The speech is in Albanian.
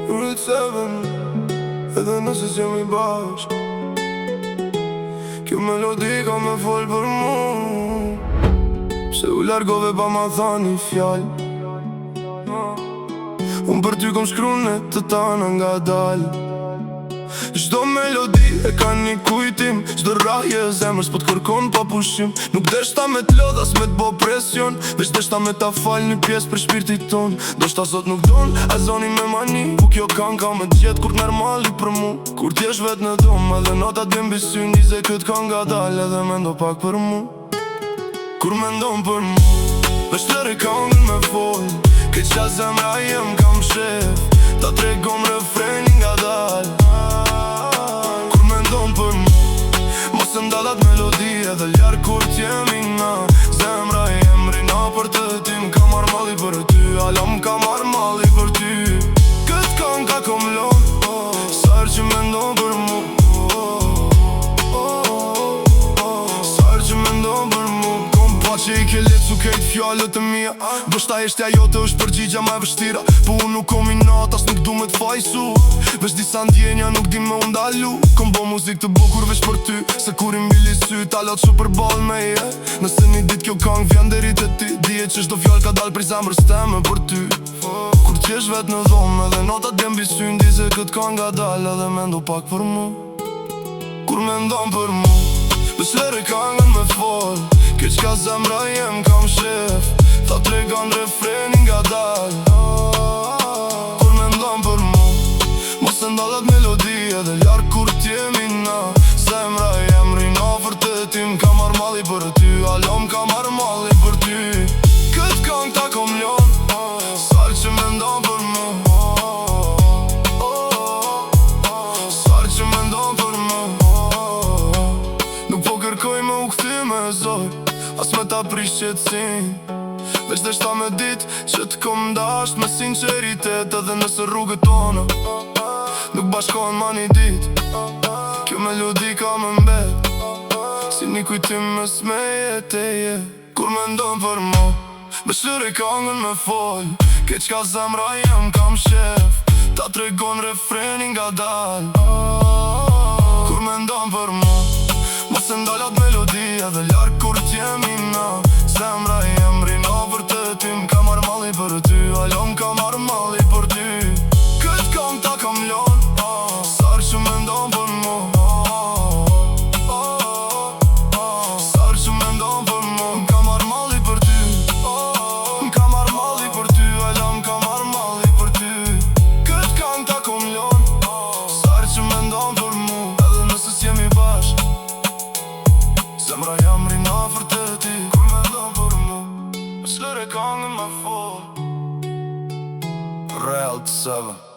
Rrit 7, edhe nëse s'jemi bashk, kjo melodi ka me fol për mu. Se u largove pa ma tha një fjall, unë për ty kom shkru në të tana nga dal. Çdo melodi e ka një kujtim, çdo rrahje e zemrës po t'kërkon pa pushim. Nuk deshta me t'lodh as me t'bo presion, veç deshta me ta fal një pjesë për shpirtit ton. Do shta sot nuk don, a zoni me mani, ku kjo kan ka me t'gjet kur t'nërmali për mu. Kur t'jesh vet në dom, edhe notat vjen bisy njize kët kan nga dal, edhe mendo pak për mu. Kur mendon për mu, veç tëre kangën me fol, këtë qa zemra jem kam shef, ta tregon refrenin nga dal. Kur mendon për mu, mos e ndalat melodi edhe ljarë kur t'jemi na. Zemra jem rina për të tim, ka marr malli për ty, alam ka marr malli për ty. Këtë kan ka kom lon, sar që mendon për mu, sar që mendon për mu. Që i ke lecu kejt fjallët e mija, bështa eshtja jote është përgjigja ma e vështira. Po unë nuk kom i nat, as nuk du me t'fajsu, veç disa ndjenja nuk di me undalu. Kom bo muzik të bukur veç për ty, se kur i mbili sy talat shu për bal me je. Nëse një dit kjo kang vjen deri te ti, dije që shdo fjall ka dal prej zemrës teme për ty. Kur t'jesh vet në dhomë, edhe notat vjen bisy ndi se kët kang ka dal, edhe mendo pak për mu. Kur mendon për mu, veç lere kangën me fol, këtë qka zemra jem kam shef, ta tregon refrenin nga dal. Kur mendon për mu, mos e ndalat melodi edhe ljarë kur t'jemi na. Zemra jem rina për të tim, ka marr malli për ty, alom ka marr malli për ty. Këtë kang ta kom ljon, sar që mendon për mu, sar që mendon për mu. Nuk po kërkoj me u kthi me zor, as me ta prish qetsin, veç deshta me dit që t'kom dasht me sinceritet. Edhe nëse rrugët tona nuk bashkohen ma një dit, kjo melodi ka me mbet si një kujtim mes meje teje. Kur mendon për mu, veç lëre kangën me fol, këtë qka zemra jem kam shef, ta tregon refrenin nga dal. Kur mendon për mu, mos e ndalat melodi edhe ljarë kur t'jemi na. Zemra jem rina për të tim, ka marr malli për ty, alom ka marr malli për ty. Këtë kang ta kam lon, sar që mendon për mu, sar që mendon për mu. Ka marr malli për ty, ka marr malli për ty, alom ka marr malli për ty. Këtë kang ta kam lon, sar që mendon për mu, edhe nëse s'jemi bashk, zemra jam rina për të ti. Kur mendon për mu, veç lëre kangën me fol, Rrit 7.